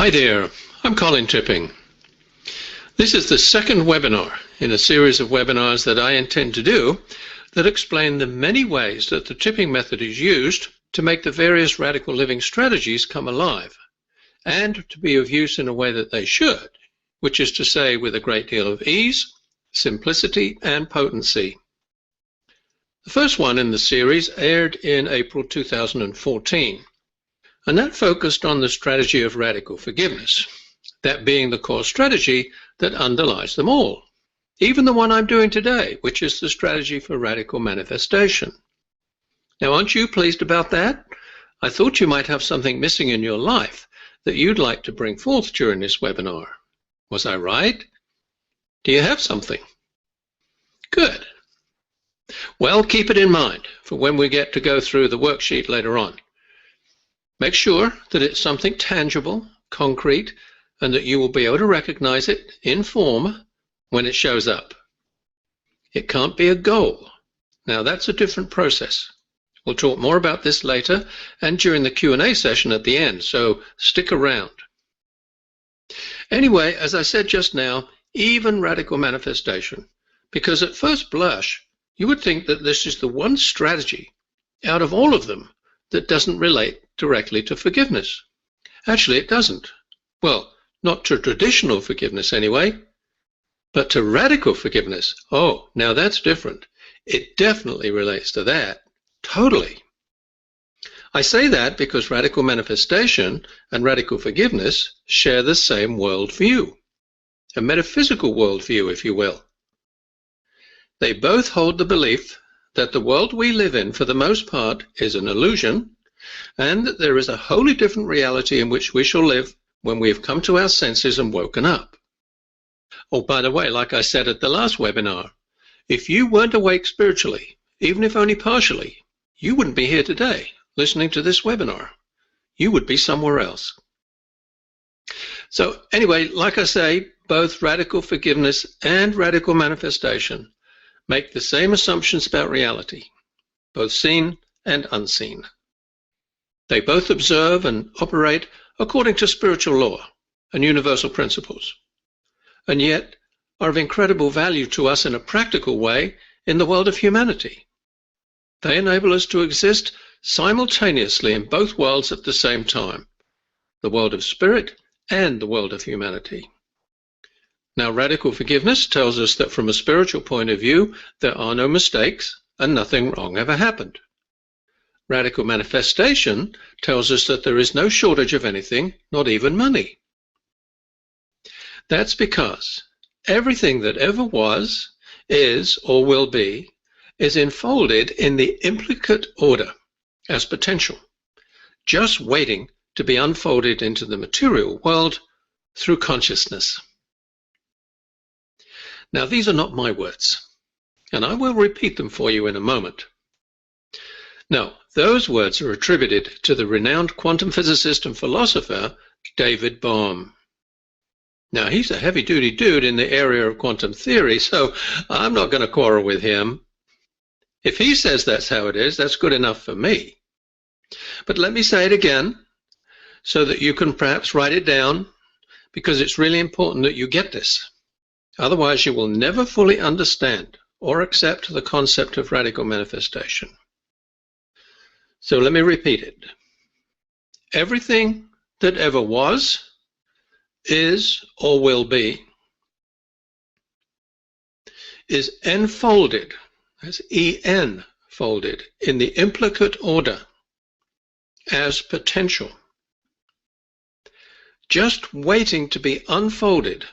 Hi there, I'm Colin Tipping. This is the second webinar in a series of webinars that I intend to do that explain the many ways that the tipping method is used to make the various radical living strategies come alive and to be of use in a way that they should, which is to say with a great deal of ease, simplicity and potency. The first one in the series aired in April 2014. And that focused on the strategy of radical forgiveness, that being the core strategy that underlies them all, even the one I'm doing today, which is the strategy for radical manifestation. Now, aren't you pleased about that? I thought you might have something missing in your life that you'd like to bring forth during this webinar. Was I right? Do you have something? Good. Well, keep it in mind for when we get to go through the worksheet later on. Make sure that it's something tangible, concrete, and that you will be able to recognize it in form when it shows up. It can't be a goal. Now that's a different process. We'll talk more about this later and during the Q&A session at the end, so stick around. Anyway, as I said just now, even radical manifestation, because at first blush, you would think that this is the one strategy out of all of them that doesn't relate directly to forgiveness. Actually, it doesn't. Well, not to traditional forgiveness anyway, but to radical forgiveness. Oh, now that's different. It definitely relates to that. Totally. I say that because radical manifestation and radical forgiveness share the same worldview, a metaphysical worldview, if you will. They both hold the belief that the world we live in, for the most part, is an illusion, and that there is a wholly different reality in which we shall live when we have come to our senses and woken up. Oh, by the way, like I said at the last webinar, if you weren't awake spiritually, even if only partially, you wouldn't be here today listening to this webinar. You would be somewhere else. So anyway, like I say, both radical forgiveness and radical manifestation make the same assumptions about reality, both seen and unseen. They both observe and operate according to spiritual law and universal principles, and yet are of incredible value to us in a practical way in the world of humanity. They enable us to exist simultaneously in both worlds at the same time, the world of spirit and the world of humanity. Now, radical forgiveness tells us that from a spiritual point of view, there are no mistakes and nothing wrong ever happened. Radical manifestation tells us that there is no shortage of anything, not even money. That's because everything that ever was, is, or will be, is enfolded in the implicate order as potential, just waiting to be unfolded into the material world through consciousness. Now, these are not my words, and I will repeat them for you in a moment. No, those words are attributed to the renowned quantum physicist and philosopher David Bohm. Now, he's a heavy-duty dude in the area of quantum theory, so I'm not going to quarrel with him. If he says that's how it is, that's good enough for me. But let me say it again so that you can perhaps write it down, because it's really important that you get this. Otherwise, you will never fully understand or accept the concept of radical manifestation. So let me repeat it. Everything that ever was, is, or will be, is enfolded, that's En folded, in the implicate order as potential, just waiting to be unfolded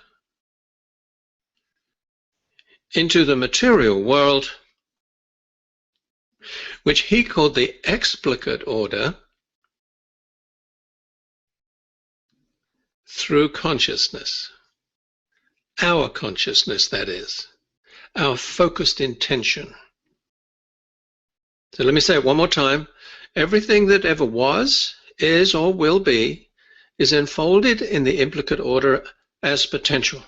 into the material world, which he called the explicate order, through consciousness. Our consciousness, that is, our focused intention. So let me say it one more time. Everything that ever was, is, or will be is enfolded in the implicate order as potential,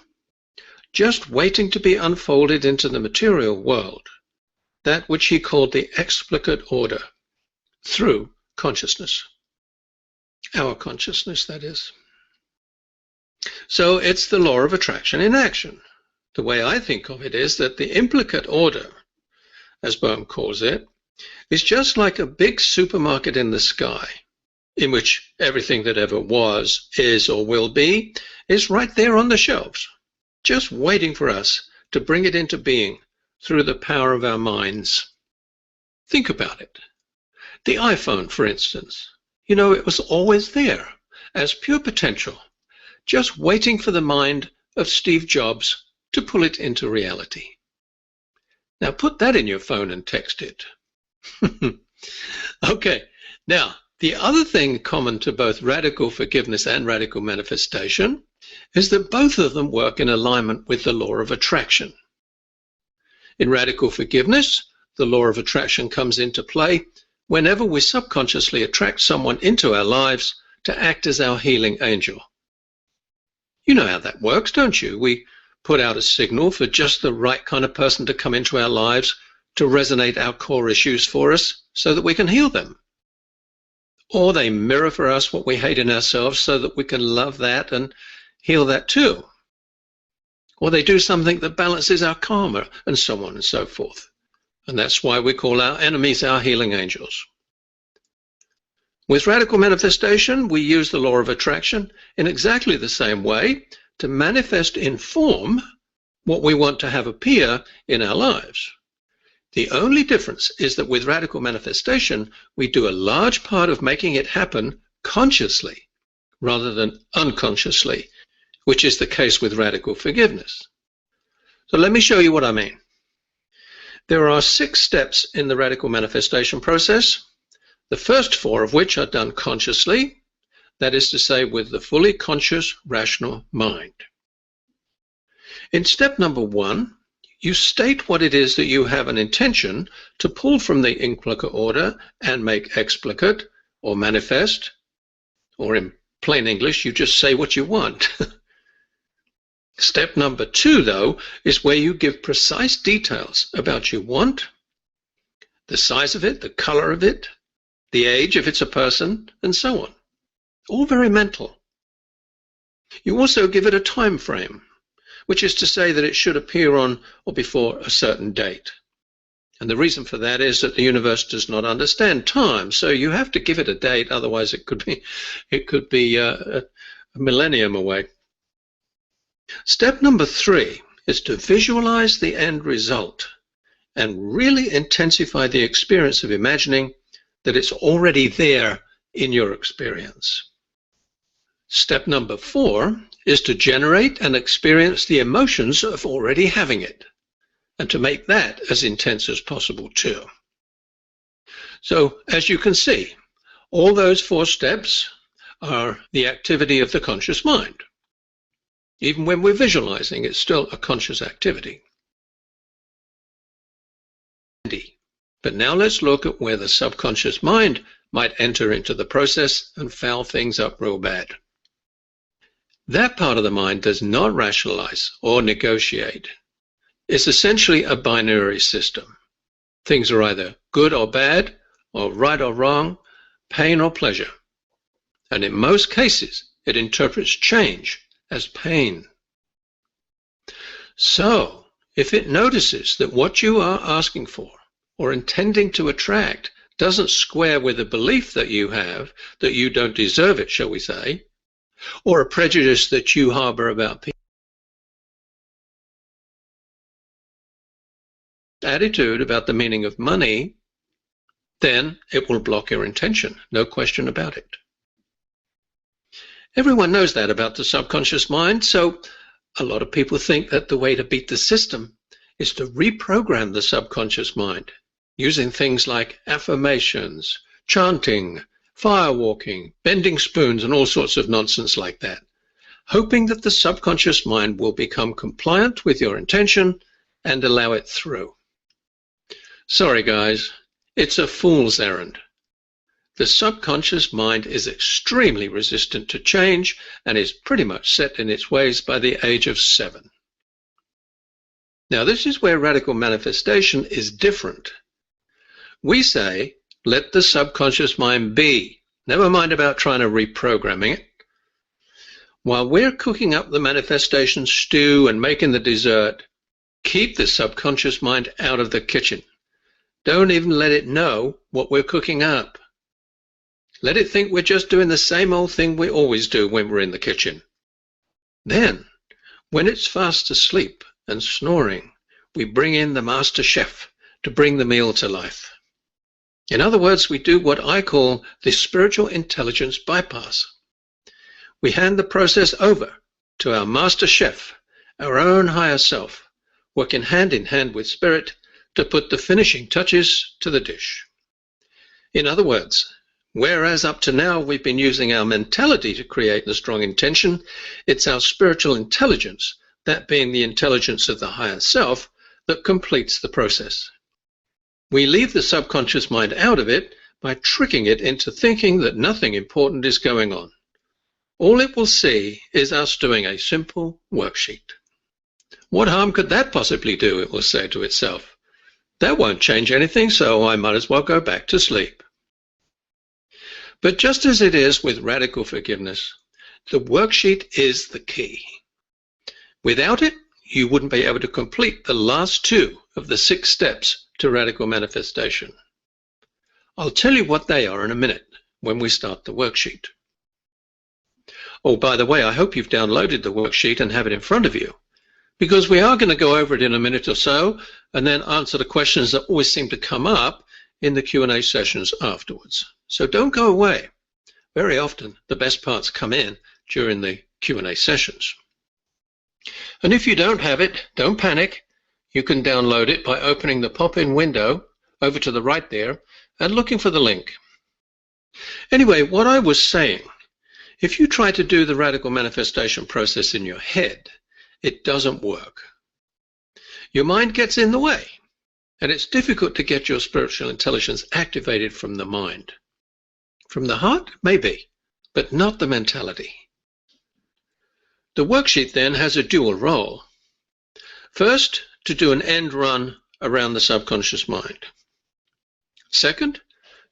just waiting to be unfolded into the material world, that which he called the explicate order, through consciousness. Our consciousness, that is. So it's the law of attraction in action. The way I think of it is that the implicate order, as Bohm calls it, is just like a big supermarket in the sky, in which everything that ever was, is, or will be is right there on the shelves, just waiting for us to bring it into being through the power of our minds. Think about it. The iPhone, for instance, it was always there as pure potential, just waiting for the mind of Steve Jobs to pull it into reality. Now put that in your phone and text it. Okay, now the other thing common to both radical forgiveness and radical manifestation is that both of them work in alignment with the law of attraction. In radical forgiveness, the law of attraction comes into play whenever we subconsciously attract someone into our lives to act as our healing angel. You know how that works, don't you? We put out a signal for just the right kind of person to come into our lives to resonate our core issues for us so that we can heal them. Or they mirror for us what we hate in ourselves so that we can love that and heal that too. Or they do something that balances our karma, and so on and so forth. And that's why we call our enemies our healing angels. With radical manifestation, we use the law of attraction in exactly the same way to manifest in form what we want to have appear in our lives. The only difference is that with radical manifestation, we do a large part of making it happen consciously rather than unconsciously, which is the case with radical forgiveness. So let me show you what I mean. There are 6 steps in the radical manifestation process, the first 4 of which are done consciously, that is to say, with the fully conscious, rational mind. In step number 1, you state what it is that you have an intention to pull from the implicate order and make explicate or manifest, or in plain English, you just say what you want. Step number 2, though, is where you give precise details about your want, the size of it, the color of it, the age if it's a person, and so on. All very mental. You also give it a time frame, which is to say that it should appear on or before a certain date. And the reason for that is that the universe does not understand time, so you have to give it a date, otherwise it could be a millennium away. Step number 3 is to visualize the end result and really intensify the experience of imagining that it's already there in your experience. Step number 4 is to generate and experience the emotions of already having it, and to make that as intense as possible too. So, as you can see, all those 4 steps are the activity of the conscious mind. Even when we're visualizing, it's still a conscious activity. But now let's look at where the subconscious mind might enter into the process and foul things up real bad. That part of the mind does not rationalize or negotiate. It's essentially a binary system. Things are either good or bad, or right or wrong, pain or pleasure. And in most cases, it interprets change as pain. So, if it notices that what you are asking for or intending to attract doesn't square with a belief that you have, that you don't deserve it, shall we say, or a prejudice that you harbor about people, attitude about the meaning of money, then it will block your intention, no question about it. Everyone knows that about the subconscious mind, so a lot of people think that the way to beat the system is to reprogram the subconscious mind using things like affirmations, chanting, firewalking, bending spoons, and all sorts of nonsense like that, hoping that the subconscious mind will become compliant with your intention and allow it through. Sorry guys, it's a fool's errand. The subconscious mind is extremely resistant to change and is pretty much set in its ways by the age of 7. Now this is where radical manifestation is different. We say, let the subconscious mind be. Never mind about trying to reprogramming it. While we're cooking up the manifestation stew and making the dessert, keep the subconscious mind out of the kitchen. Don't even let it know what we're cooking up. Let it think we're just doing the same old thing we always do when we're in the kitchen. Then, when it's fast asleep and snoring, we bring in the master chef to bring the meal to life. In other words, we do what I call the spiritual intelligence bypass. We hand the process over to our master chef, our own higher self, working hand in hand with spirit to put the finishing touches to the dish. In other words, whereas up to now we've been using our mentality to create the strong intention, it's our spiritual intelligence, that being the intelligence of the higher self, that completes the process. We leave the subconscious mind out of it by tricking it into thinking that nothing important is going on. All it will see is us doing a simple worksheet. What harm could that possibly do, it will say to itself. That won't change anything, so I might as well go back to sleep. But just as it is with radical forgiveness, the worksheet is the key. Without it, you wouldn't be able to complete the last 2 of the 6 steps to radical manifestation. I'll tell you what they are in a minute when we start the worksheet. Oh, by the way, I hope you've downloaded the worksheet and have it in front of you, because we are going to go over it in a minute or so and then answer the questions that always seem to come up in the Q&A sessions afterwards. So don't go away. Very often the best parts come in during the Q&A sessions. And if you don't have it, don't panic. You can download it by opening the pop-in window over to the right there and looking for the link. Anyway, what I was saying, if you try to do the radical manifestation process in your head, it doesn't work. Your mind gets in the way, and it's difficult to get your spiritual intelligence activated from the mind. From the heart, maybe, but not the mentality. The worksheet then has a dual role. First, to do an end run around the subconscious mind. Second,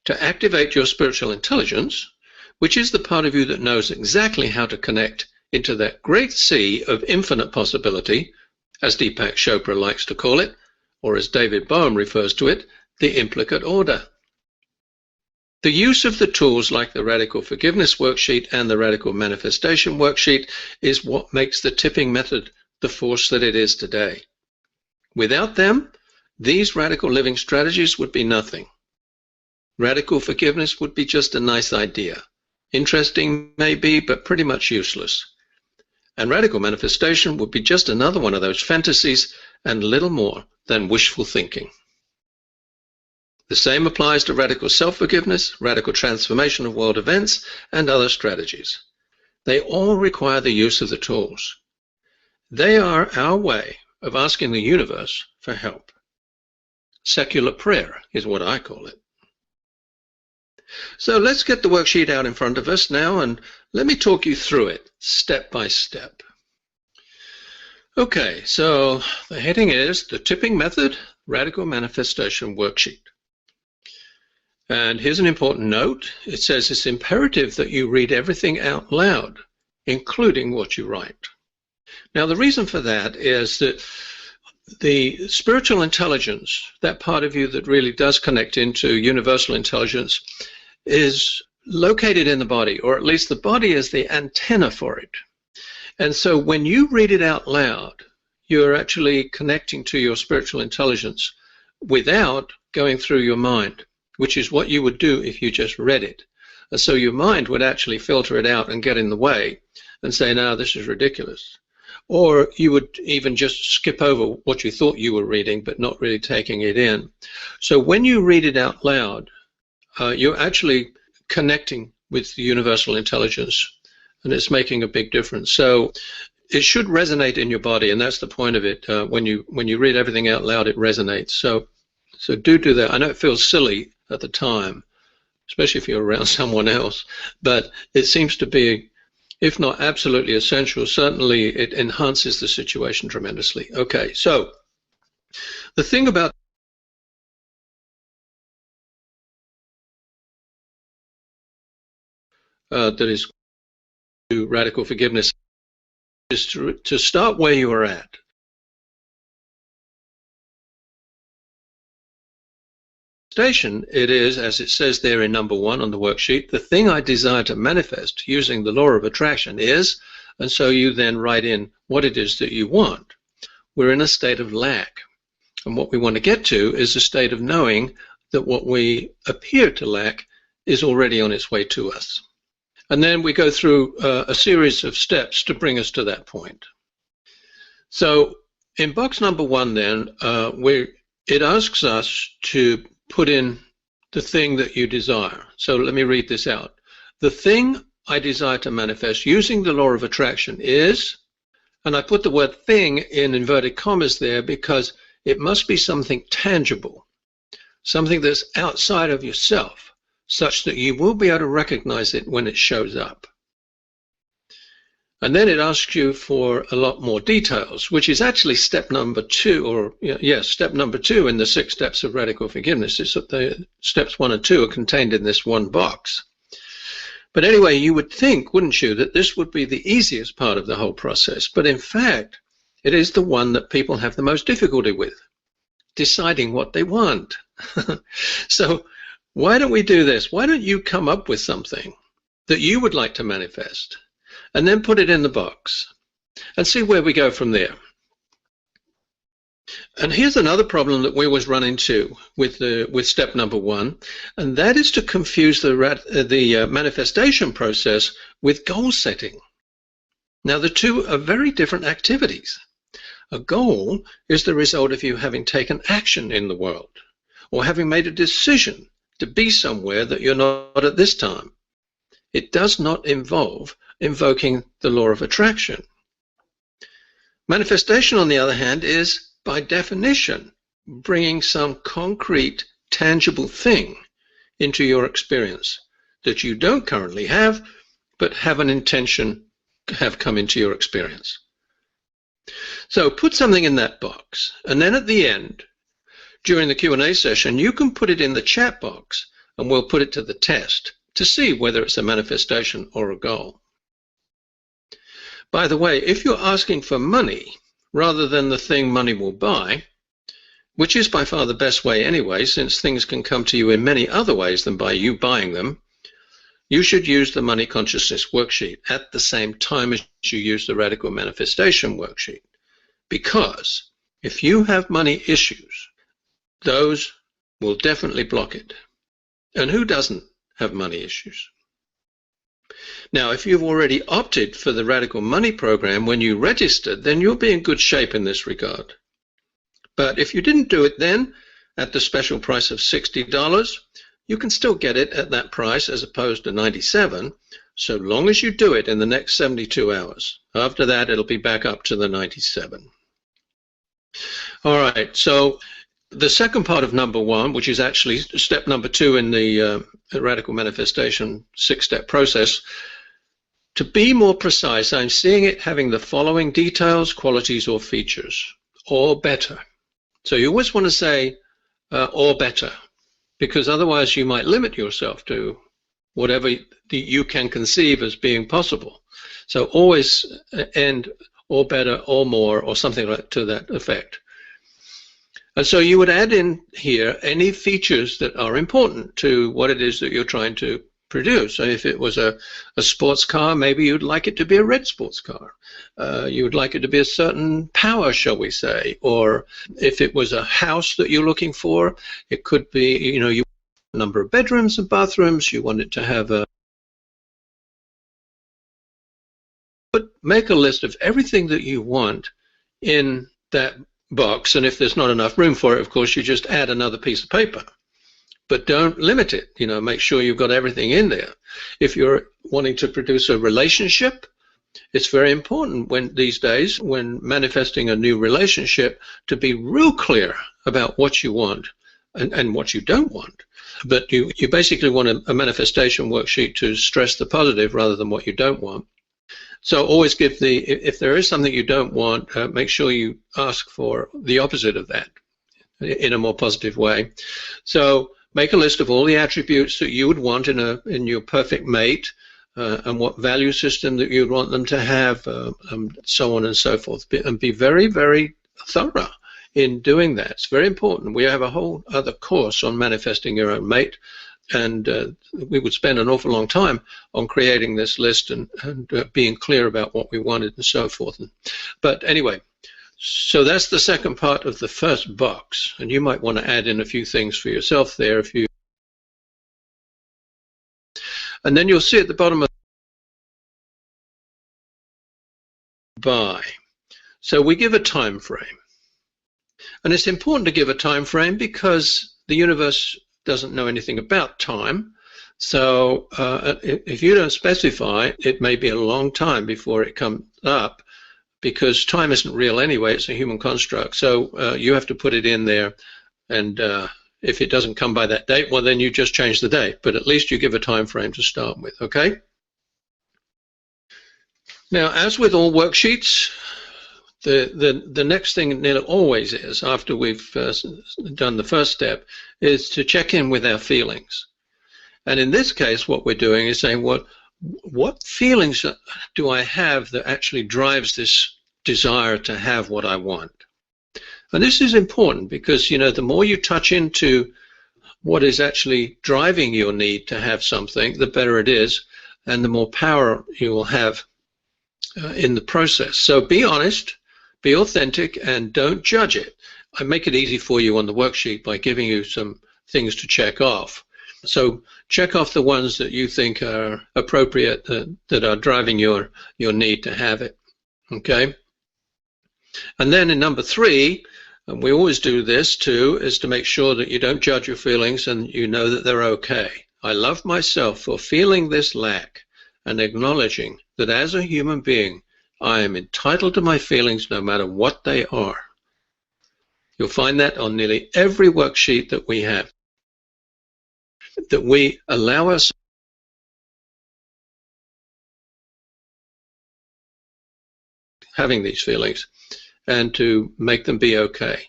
to activate your spiritual intelligence, which is the part of you that knows exactly how to connect into that great sea of infinite possibility, as Deepak Chopra likes to call it, or as David Bohm refers to it, the implicate order. The use of the tools like the Radical Forgiveness Worksheet and the Radical Manifestation Worksheet is what makes the tipping method the force that it is today. Without them, these radical living strategies would be nothing. Radical forgiveness would be just a nice idea. Interesting, maybe, but pretty much useless. And radical manifestation would be just another one of those fantasies and little more than wishful thinking. The same applies to radical self-forgiveness, radical transformation of world events, and other strategies. They all require the use of the tools. They are our way of asking the universe for help. Secular prayer is what I call it. So let's get the worksheet out in front of us now, and let me talk you through it step by step. Okay, so the heading is the Tipping Method Radical Manifestation Worksheet. And here's an important note. It says it's imperative that you read everything out loud, including what you write. Now, the reason for that is that the spiritual intelligence, that part of you that really does connect into universal intelligence, is located in the body, or at least the body is the antenna for it. And so when you read it out loud, you're actually connecting to your spiritual intelligence without going through your mind, which is what you would do if you just read it. And so your mind would actually filter it out and get in the way and say, no, this is ridiculous. Or you would even just skip over what you thought you were reading, but not really taking it in. So when you read it out loud, you're actually connecting with the universal intelligence, and it's making a big difference. So it should resonate in your body, and that's the point of it. When you read everything out loud, it resonates. So do that. I know it feels silly at the time, especially if you're around someone else, but it seems to be, if not absolutely essential, certainly it enhances the situation tremendously. Okay, so the thing about that is to radical forgiveness is to start where you are at. It is, as it says there in number 1 on the worksheet, the thing I desire to manifest using the law of attraction is, and so you then write in what it is that you want. We're in a state of lack, and what we want to get to is a state of knowing that what we appear to lack is already on its way to us. And then we go through a series of steps to bring us to that point. So in box number 1 then, it asks us to put in the thing that you desire. So let me read this out. The thing I desire to manifest using the law of attraction is, and I put the word thing in inverted commas there because it must be something tangible, something that's outside of yourself, such that you will be able to recognize it when it shows up. And then it asks you for a lot more details, which is actually step number 2, or step number 2 in the 6 steps of radical forgiveness. It's that the steps 1 and 2 are contained in this one box. But anyway, you would think, wouldn't you, that this would be the easiest part of the whole process. But in fact, it is the one that people have the most difficulty with, deciding what they want. So why don't we do this? Why don't you come up with something that you would like to manifest, and then put it in the box and see where we go from there. And here's another problem that we always run into with step number 1, and that is to confuse the manifestation process with goal setting. Now, the two are very different activities. A goal is the result of you having taken action in the world, or having made a decision to be somewhere that you're not at this time. It does not involve invoking the law of attraction. Manifestation, on the other hand, is, by definition, bringing some concrete, tangible thing into your experience that you don't currently have, but have an intention to have come into your experience. So put something in that box, and then at the end, during the Q&A session, you can put it in the chat box, and we'll put it to the test to see whether it's a manifestation or a goal. By the way, if you're asking for money rather than the thing money will buy, which is by far the best way anyway, since things can come to you in many other ways than by you buying them, you should use the Money Consciousness worksheet at the same time as you use the Radical Manifestation worksheet. Because if you have money issues, those will definitely block it. And who doesn't have money issues? Now, if you've already opted for the Radical Money program when you registered, then you'll be in good shape in this regard. But if you didn't do it then, at the special price of $60, you can still get it at that price as opposed to $97, so long as you do it in the next 72 hours. After that, it'll be back up to the $97. All right, so the second part of number 1, which is actually step number 2 in the Radical Manifestation 6-step process, to be more precise, I'm seeing it having the following details, qualities, or features, or better. So you always want to say or better, because otherwise you might limit yourself to whatever you can conceive as being possible. So always end or better or more or something like to that effect. And so you would add in here any features that are important to what it is that you're trying to produce. So if it was a sports car, maybe you'd like it to be a red sports car. You would like it to be a certain power, shall we say. Or if it was a house that you're looking for, it could be, you want a number of bedrooms and bathrooms. You want it to have but make a list of everything that you want in that box, and if there's not enough room for it, of course, you just add another piece of paper. But don't limit it. Make sure you've got everything in there. If you're wanting to produce a relationship, it's very important these days, when manifesting a new relationship, to be real clear about what you want and what you don't want. But you basically want a manifestation worksheet to stress the positive rather than what you don't want. So always if there is something you don't want, make sure you ask for the opposite of that in a more positive way. So make a list of all the attributes that you would want in your perfect mate. and what value system that you'd want them to have, so on and so forth. And be very, very thorough in doing that. It's very important. We have a whole other course on manifesting your own mate, and we would spend an awful long time on creating this list and being clear about what we wanted and so forth. But anyway, so that's the second part of the first box, and you might want to add in a few things for yourself there if you. And then you'll see at the bottom of by. So we give a time frame, and it's important to give a time frame because the universe doesn't know anything about time. So if you don't specify, it may be a long time before it comes up, because time isn't real anyway. It's a human construct. So you have to put it in there, and if it doesn't come by that date, well, then you just change the date. But at least you give a time frame to start with, okay? Now, as with all worksheets, the next thing nearly always is, after we've done the first step, is to check in with our feelings. And in this case, what we're doing is saying, what feelings do I have that actually drives this desire to have what I want? And this is important because, you know, the more you touch into what is actually driving your need to have something, the better it is, and the more power you will have in the process. So be honest, be authentic, and don't judge it. I make it easy for you on the worksheet by giving you some things to check off. So check off the ones that you think are appropriate, that are driving your need to have it, okay? And then in number 3, and we always do this too, is to make sure that you don't judge your feelings and you know that they're okay. I love myself for feeling this lack and acknowledging that as a human being, I am entitled to my feelings no matter what they are. You'll find that on nearly every worksheet that we have, that we allow us having these feelings and to make them be okay.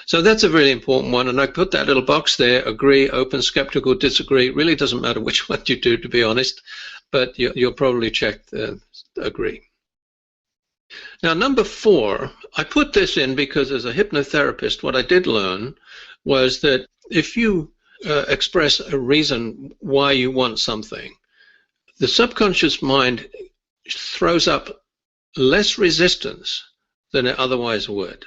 So that's a really important one, and I put that little box there: agree, open, skeptical, disagree. It really doesn't matter which one you do, to be honest, but you'll probably check the agree. Now, number 4, I put this in because as a hypnotherapist, what I did learn was that if you express a reason why you want something, the subconscious mind throws up less resistance than it otherwise would.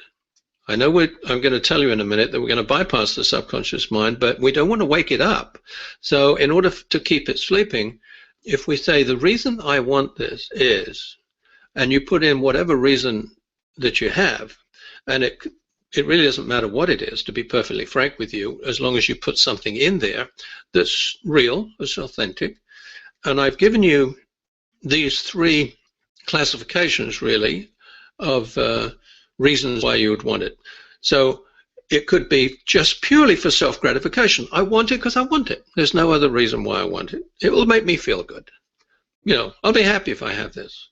I know I'm going to tell you in a minute that we're going to bypass the subconscious mind, but we don't want to wake it up. So in order to keep it sleeping, if we say the reason I want this is, and you put in whatever reason that you have, and it really doesn't matter what it is, to be perfectly frank with you, as long as you put something in there that's real, that's authentic. And I've given you these 3 classifications, really, of reasons why you would want it. So it could be just purely for self-gratification. I want it because I want it. There's no other reason why I want it. It will make me feel good. You know, I'll be happy if I have this.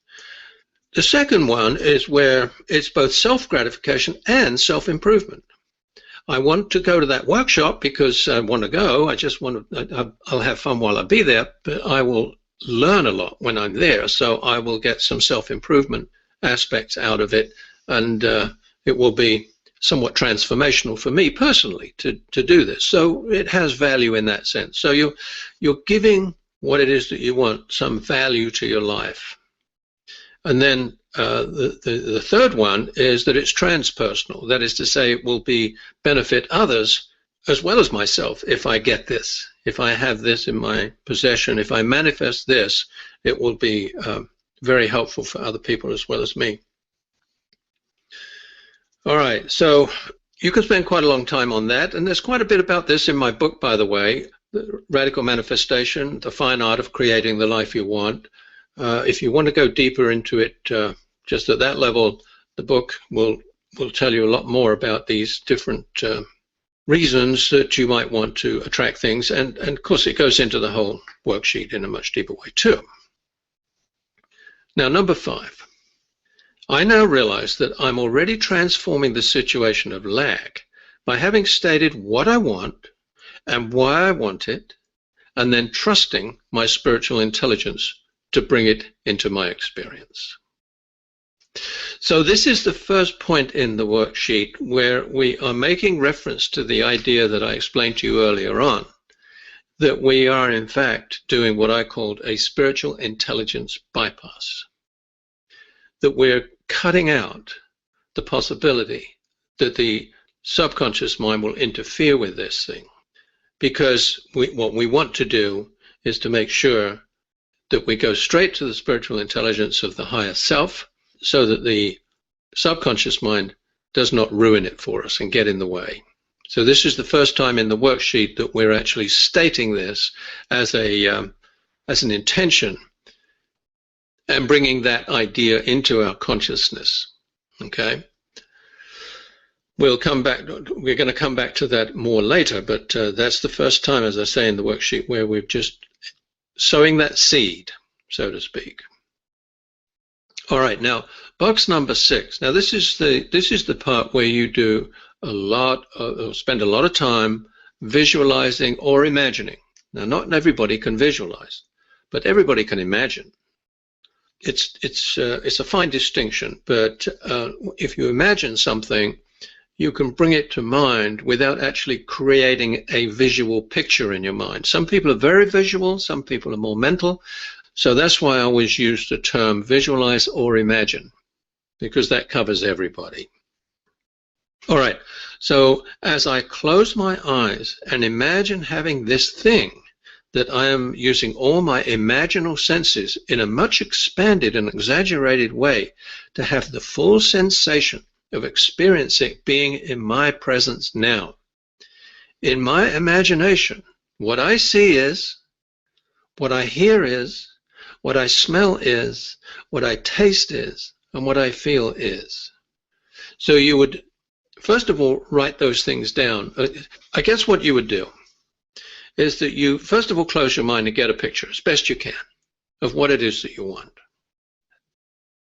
The second one is where it's both self-gratification and self-improvement. I want to go to that workshop because I want to go. I just want to, I'll have fun while I be there, but I will learn a lot when I'm there. So I will get some self-improvement aspects out of it, and it will be somewhat transformational for me personally to do this. So it has value in that sense. So you're giving what it is that you want some value to your life. And then the third one is that it's transpersonal. That is to say, it will benefit others as well as myself if I get this. If I have this in my possession, if I manifest this, it will be very helpful for other people as well as me. All right, so you can spend quite a long time on that, and there's quite a bit about this in my book, by the way, Radical Manifestation, The Fine Art of Creating the Life You Want. If you want to go deeper into it, just at that level, the book will tell you a lot more about these different reasons that you might want to attract things, and of course it goes into the whole worksheet in a much deeper way too. Now, number 5. I now realize that I'm already transforming the situation of lack by having stated what I want and why I want it, and then trusting my spiritual intelligence to bring it into my experience. So this is the first point in the worksheet where we are making reference to the idea that I explained to you earlier on, that we are in fact doing what I called a spiritual intelligence bypass, that we're cutting out the possibility that the subconscious mind will interfere with this thing, because what we want to do is to make sure that we go straight to the spiritual intelligence of the higher self, so that the subconscious mind does not ruin it for us and get in the way. So this is the first time in the worksheet that we're actually stating this as an intention and bringing that idea into our consciousness. Okay, we'll come back. We're going to come back to that more later, but that's the first time, as I say in the worksheet, where we're just sowing that seed, so to speak. All right, now box number 6. Now this is the part where you do spend a lot of time visualizing or imagining. Now, not everybody can visualize, but everybody can imagine. It's a fine distinction, but if you imagine something, you can bring it to mind without actually creating a visual picture in your mind. Some people are very visual, some people are more mental. So that's why I always use the term visualize or imagine, because that covers everybody. All right, so as I close my eyes and imagine having this thing that I am using all my imaginal senses in a much expanded and exaggerated way to have the full sensation of experiencing being in my presence now. In my imagination, what I see is, what I hear is, what I smell is, what I taste is, and what I feel is. So you would, first of all, write those things down. I guess what you would do is that you, first of all, close your mind and get a picture as best you can of what it is that you want.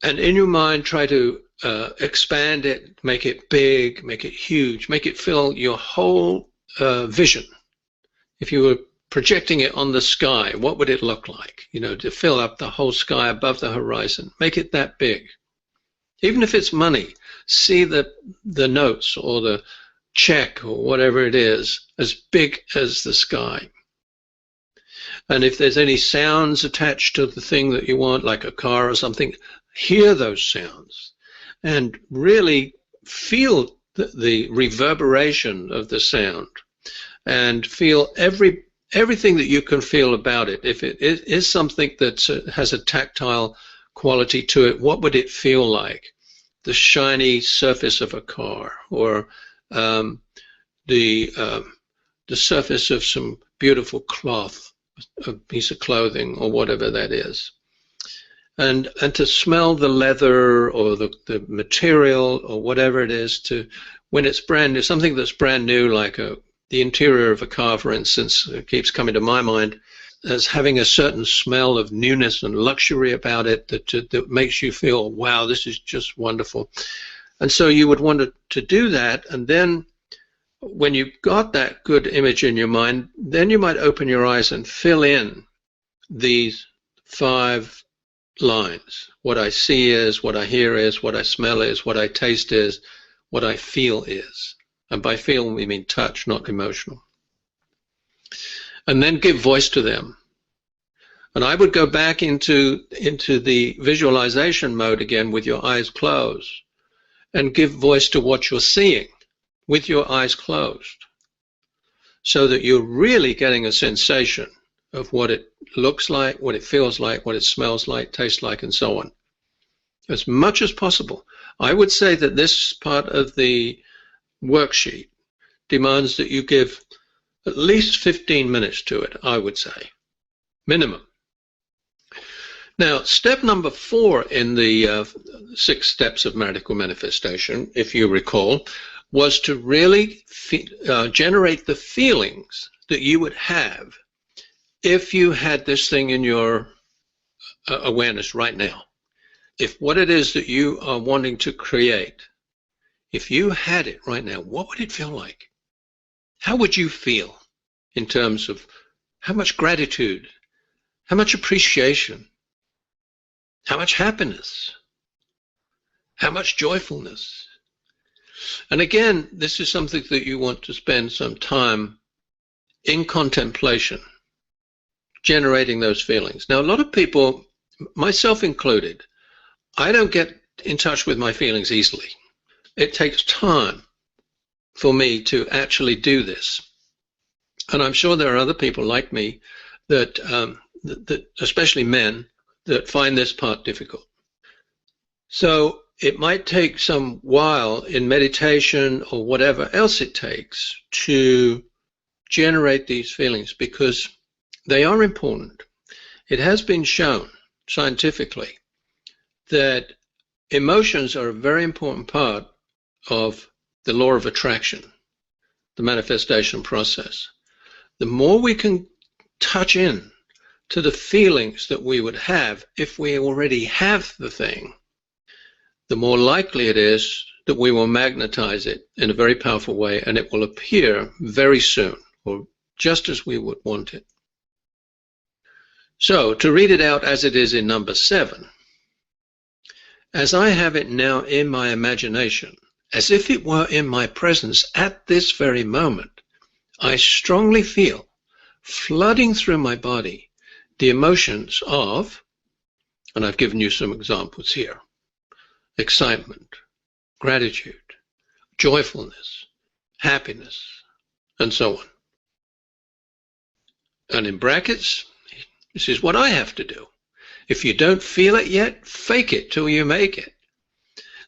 And in your mind, try to expand it, make it big, make it huge, make it fill your whole vision. If you were projecting it on the sky, what would it look like? You know, to fill up the whole sky above the horizon. Make it that big. Even if it's money, see the notes or the check or whatever it is as big as the sky. And if there's any sounds attached to the thing that you want, like a car or something, hear those sounds and really feel the reverberation of the sound, and feel everything that you can feel about it. If it is something that has a tactile quality to it, what would it feel like? The shiny surface of a car, or the surface of some beautiful cloth, a piece of clothing, or whatever that is. And to smell the leather or the material or whatever it is, to when it's brand new, something that's brand new, like the interior of a car, for instance, keeps coming to my mind as having a certain smell of newness and luxury about it that makes you feel, wow, this is just wonderful. And so you would want to do that, and then when you've got that good image in your mind, then you might open your eyes and fill in these 5 lines. What I see is, what I hear is, what I smell is, what I taste is, what I feel is. And by feel, we mean touch, not emotional. And then give voice to them. And I would go back into the visualization mode again with your eyes closed, and give voice to what you're seeing with your eyes closed, so that you're really getting a sensation of what it looks like, what it feels like, what it smells like, tastes like, and so on. As much as possible. I would say that this part of the worksheet demands that you give at least 15 minutes to it, I would say, minimum. Now, step number 4 in the 6 steps of radical manifestation, if you recall, was to really generate the feelings that you would have if you had this thing in your awareness right now. If what it is that you are wanting to create, if you had it right now, what would it feel like? How would you feel in terms of how much gratitude, how much appreciation, how much happiness, how much joyfulness. And again, this is something that you want to spend some time in contemplation, generating those feelings. Now, a lot of people, myself included, I don't get in touch with my feelings easily. It takes time for me to actually do this. And I'm sure there are other people like me that, especially men, that find this part difficult. So it might take some while in meditation or whatever else it takes to generate these feelings, because they are important. It has been shown scientifically that emotions are a very important part of the law of attraction, the manifestation process. The more we can touch in to the feelings that we would have if we already have the thing, the more likely it is that we will magnetize it in a very powerful way, and it will appear very soon, or just as we would want it. So, to read it out as it is in number 7, as I have it now in my imagination, as if it were in my presence at this very moment, I strongly feel flooding through my body the emotions of, and I've given you some examples here, excitement, gratitude, joyfulness, happiness, and so on. And in brackets, this is what I have to do. If you don't feel it yet, fake it till you make it.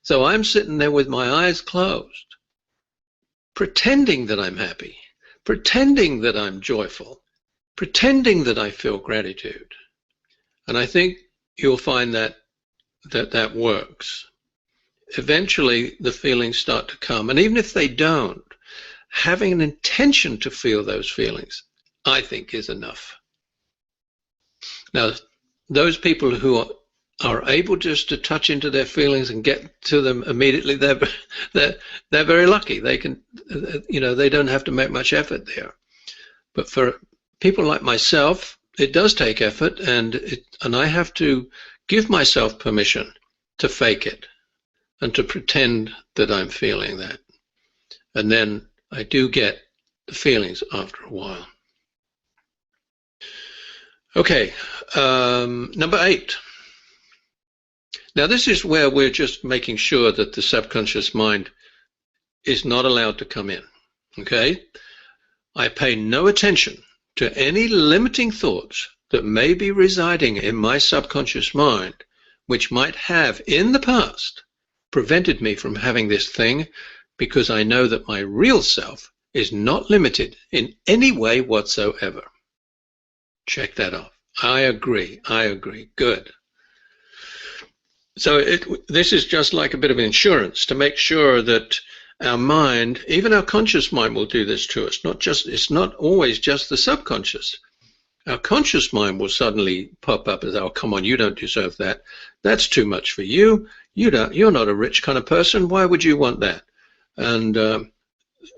So I'm sitting there with my eyes closed, pretending that I'm happy, pretending that I'm joyful, pretending that I feel gratitude. And I think you'll find that that works. Eventually, the feelings start to come. And even if they don't, having an intention to feel those feelings, I think, is enough. Now, those people who are able just to touch into their feelings and get to them immediately, they're very lucky. They can, they don't have to make much effort there. But for people like myself, it does take effort, and I have to give myself permission to fake it and to pretend that I'm feeling that. And then I do get the feelings after a while. Okay, number 8. Now this is where we're just making sure that the subconscious mind is not allowed to come in, okay? I pay no attention to any limiting thoughts that may be residing in my subconscious mind, which might have in the past prevented me from having this thing, because I know that my real self is not limited in any way whatsoever. Check that off. I agree. Good. So this is just like a bit of insurance to make sure that our mind, even our conscious mind, will do this to us. It's not always just the subconscious. Our conscious mind will suddenly pop up as, oh, come on, you don't deserve that. That's too much for you. You're not a rich kind of person. Why would you want that? And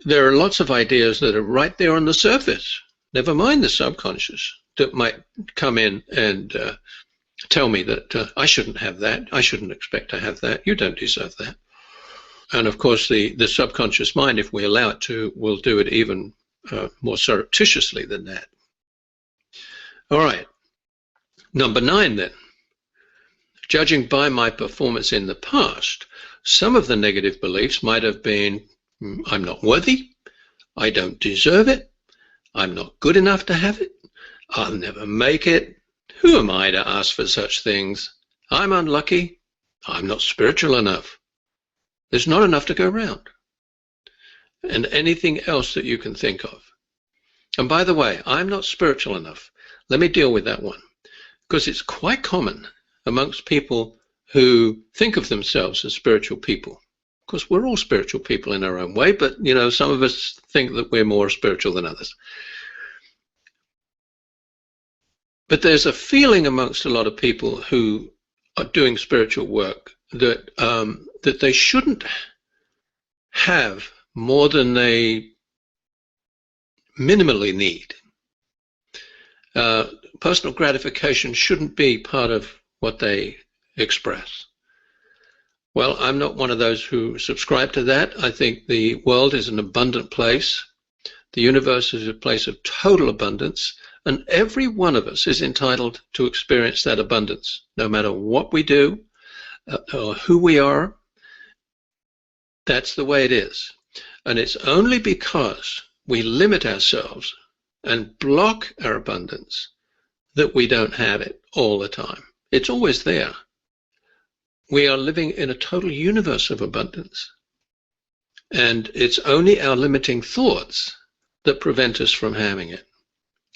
there are lots of ideas that are right there on the surface, never mind the subconscious, that might come in and tell me that I shouldn't have that. I shouldn't expect to have that. You don't deserve that. And of course, the subconscious mind, if we allow it to, will do it even more surreptitiously than that. All right, number 9 then. Judging by my performance in the past, some of the negative beliefs might have been, I'm not worthy, I don't deserve it, I'm not good enough to have it, I'll never make it, who am I to ask for such things, I'm unlucky, I'm not spiritual enough, there's not enough to go around, and anything else that you can think of. And by the way, I'm not spiritual enough. Let me deal with that one, because it's quite common amongst people who think of themselves as spiritual people. Of course, we're all spiritual people in our own way, but some of us think that we're more spiritual than others. But there's a feeling amongst a lot of people who are doing spiritual work that that they shouldn't have more than they minimally need. Personal gratification shouldn't be part of what they express. Well, I'm not one of those who subscribe to that. I think the world is an abundant place. The universe is a place of total abundance, and every one of us is entitled to experience that abundance, no matter what we do or who we are. That's the way it is. And it's only because we limit ourselves and block our abundance that we don't have it all the time. It's always there. We are living in a total universe of abundance. And it's only our limiting thoughts that prevent us from having it.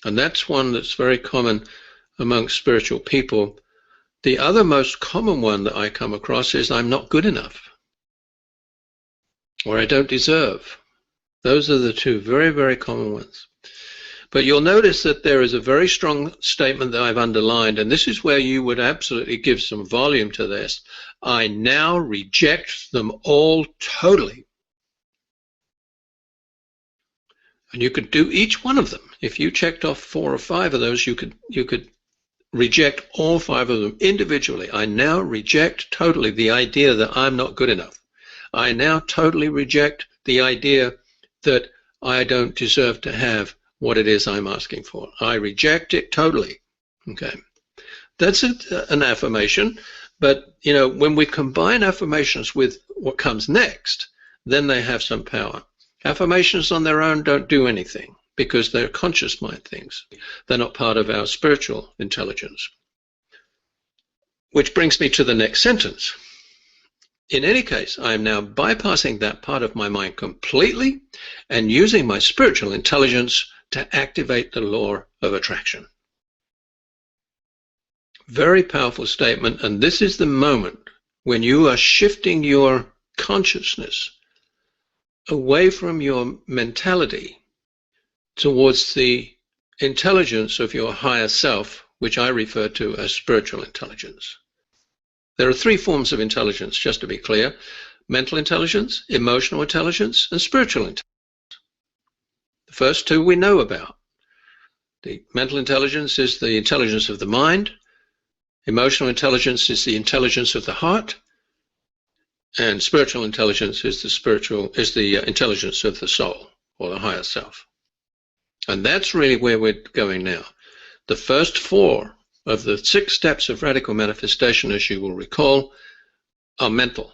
And that's one that's very common amongst spiritual people. The other most common one that I come across is I'm not good enough, or I don't deserve. Those are the two very, very common ones. But you'll notice that there is a very strong statement that I've underlined, and this is where you would absolutely give some volume to this. I now reject them all totally. And you could do each one of them. If you checked off 4 or 5 of those, you could reject all 5 of them individually. I now reject totally the idea that I'm not good enough. I now totally reject the idea that I don't deserve to have what it is I'm asking for. I reject it totally. Okay, that's an affirmation. But you know, when we combine affirmations with what comes next, then they have some power. Affirmations on their own don't do anything because they're conscious mind things. They're not part of our spiritual intelligence. Which brings me to the next sentence. In any case, I am now bypassing that part of my mind completely and using my spiritual intelligence to activate the law of attraction. Very powerful statement, and this is the moment when you are shifting your consciousness away from your mentality towards the intelligence of your higher self, which I refer to as spiritual intelligence. There are 3 forms of intelligence, just to be clear: mental intelligence, emotional intelligence, and spiritual intelligence. The first 2 we know about. The mental intelligence is the intelligence of the mind. Emotional intelligence is the intelligence of the heart. And spiritual intelligence is the intelligence of the soul, or the higher self. And that's really where we're going now. The first 4 of the 6 steps of radical manifestation, as you will recall, are mental.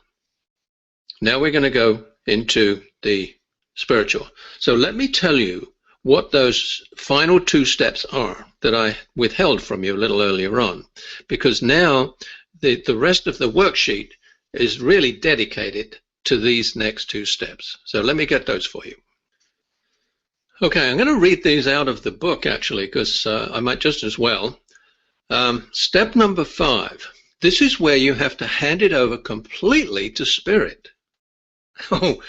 Now we're going to go into the spiritual. So let me tell you what those final 2 steps are that I withheld from you a little earlier on, because now the rest of the worksheet is really dedicated to these next 2 steps. So let me get those for you. Okay, I'm going to read these out of the book, actually, because I might just as well. Step number 5. This is where you have to hand it over completely to spirit. Oh,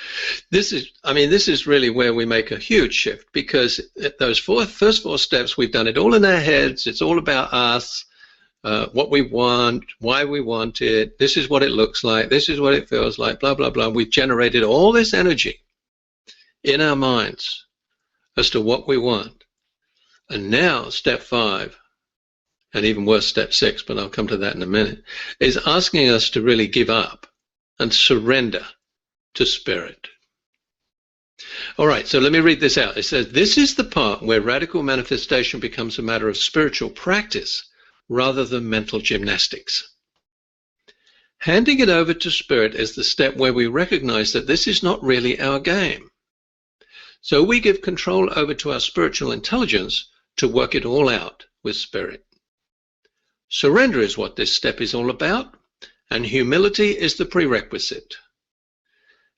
this is really where we make a huge shift, because those first 4 steps, we've done it all in our heads. It's all about us, what we want, why we want it. This is what it looks like. This is what it feels like, blah, blah, blah. We've generated all this energy in our minds as to what we want. And now step 5, and even worse, step 6, but I'll come to that in a minute, is asking us to really give up and surrender to spirit. All right, so let me read this out. It says, this is the part where radical manifestation becomes a matter of spiritual practice rather than mental gymnastics. Handing it over to spirit is the step where we recognize that this is not really our game. So we give control over to our spiritual intelligence to work it all out with spirit. Surrender is what this step is all about, and humility is the prerequisite.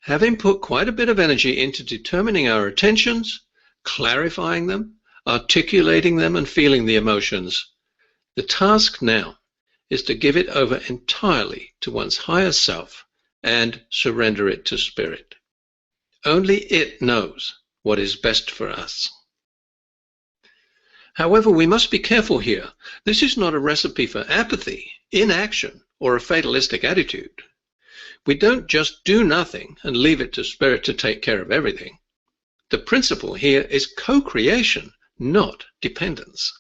Having put quite a bit of energy into determining our intentions, clarifying them, articulating them, and feeling the emotions, the task now is to give it over entirely to one's higher self and surrender it to spirit. Only it knows what is best for us. However, we must be careful here. This is not a recipe for apathy, inaction, or a fatalistic attitude. We don't just do nothing and leave it to spirit to take care of everything. The principle here is co-creation, not dependence.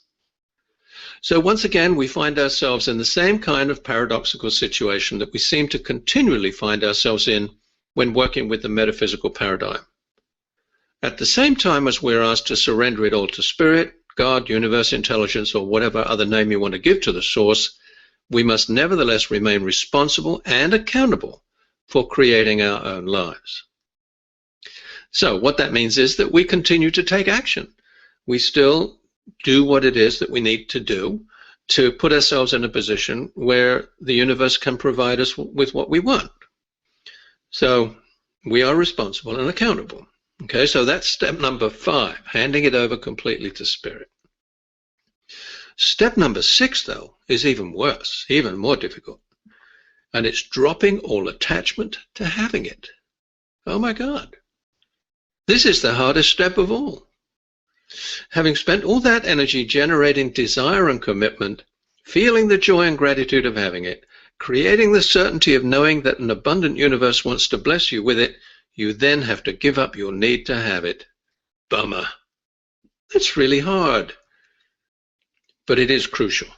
So once again, we find ourselves in the same kind of paradoxical situation that we seem to continually find ourselves in when working with the metaphysical paradigm. At the same time as we're asked to surrender it all to spirit, God, universe, intelligence, or whatever other name you want to give to the source, we must nevertheless remain responsible and accountable for creating our own lives. So what that means is that we continue to take action. We still do what it is that we need to do to put ourselves in a position where the universe can provide us with what we want. So we are responsible and accountable. Okay, so that's step number 5, handing it over completely to spirit. Step number 6, though, is even worse, even more difficult. And it's dropping all attachment to having it. Oh my God. This is the hardest step of all. Having spent all that energy generating desire and commitment, feeling the joy and gratitude of having it, creating the certainty of knowing that an abundant universe wants to bless you with it, you then have to give up your need to have it. Bummer. That's really hard. But it is crucial,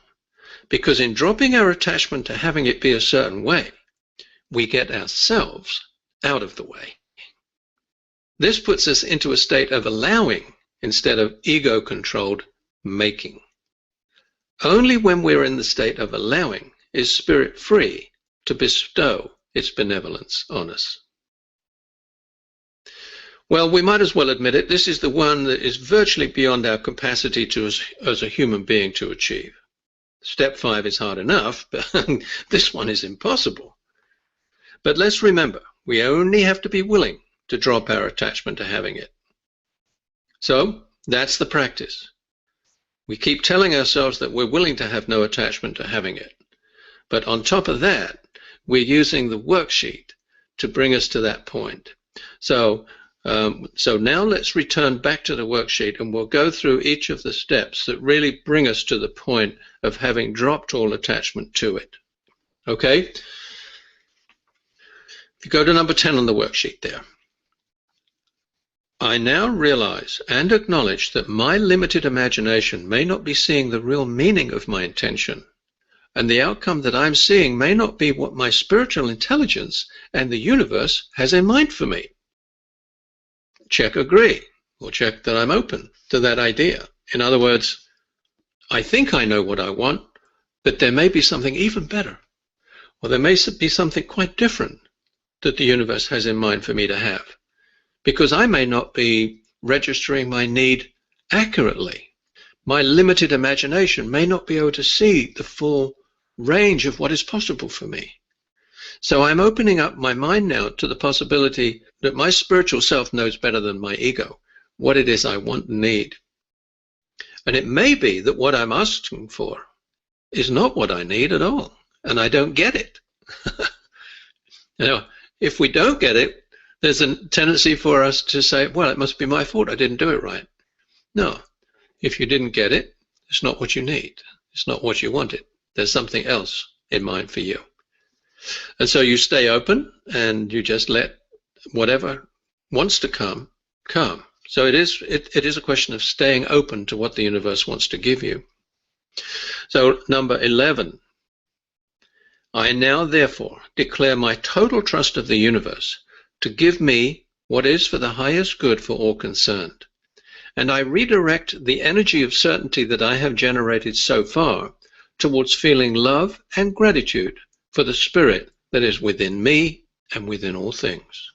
because in dropping our attachment to having it be a certain way, we get ourselves out of the way. This puts us into a state of allowing instead of ego-controlled making. Only when we're in the state of allowing is spirit free to bestow its benevolence on us. Well, we might as well admit it, this is the one that is virtually beyond our capacity as a human being to achieve. Step 5 is hard enough, but this one is impossible. But let's remember, we only have to be willing to drop our attachment to having it. So that's the practice. We keep telling ourselves that we're willing to have no attachment to having it. But on top of that, we're using the worksheet to bring us to that point. So now let's return back to the worksheet, and we'll go through each of the steps that really bring us to the point of having dropped all attachment to it. Okay? If you go to number 10 on the worksheet there. I now realize and acknowledge that my limited imagination may not be seeing the real meaning of my intention, and the outcome that I'm seeing may not be what my spiritual intelligence and the universe has in mind for me. Check agree, or check that I'm open to that idea. In other words, I think I know what I want, but there may be something even better, or there may be something quite different that the universe has in mind for me to have, because I may not be registering my need accurately. My limited imagination may not be able to see the full range of what is possible for me. So I'm opening up my mind now to the possibility that my spiritual self knows better than my ego what it is I want and need. And it may be that what I'm asking for is not what I need at all, and I don't get it. Now, if we don't get it, there's a tendency for us to say, well, it must be my fault, I didn't do it right. No, if you didn't get it, it's not what you need. It's not what you wanted. There's something else in mind for you. And so you stay open and you just let whatever wants to come, come. So it is a question of staying open to what the universe wants to give you. So number 11, I now therefore declare my total trust of the universe to give me what is for the highest good for all concerned. And I redirect the energy of certainty that I have generated so far towards feeling love and gratitude for the spirit that is within me and within all things.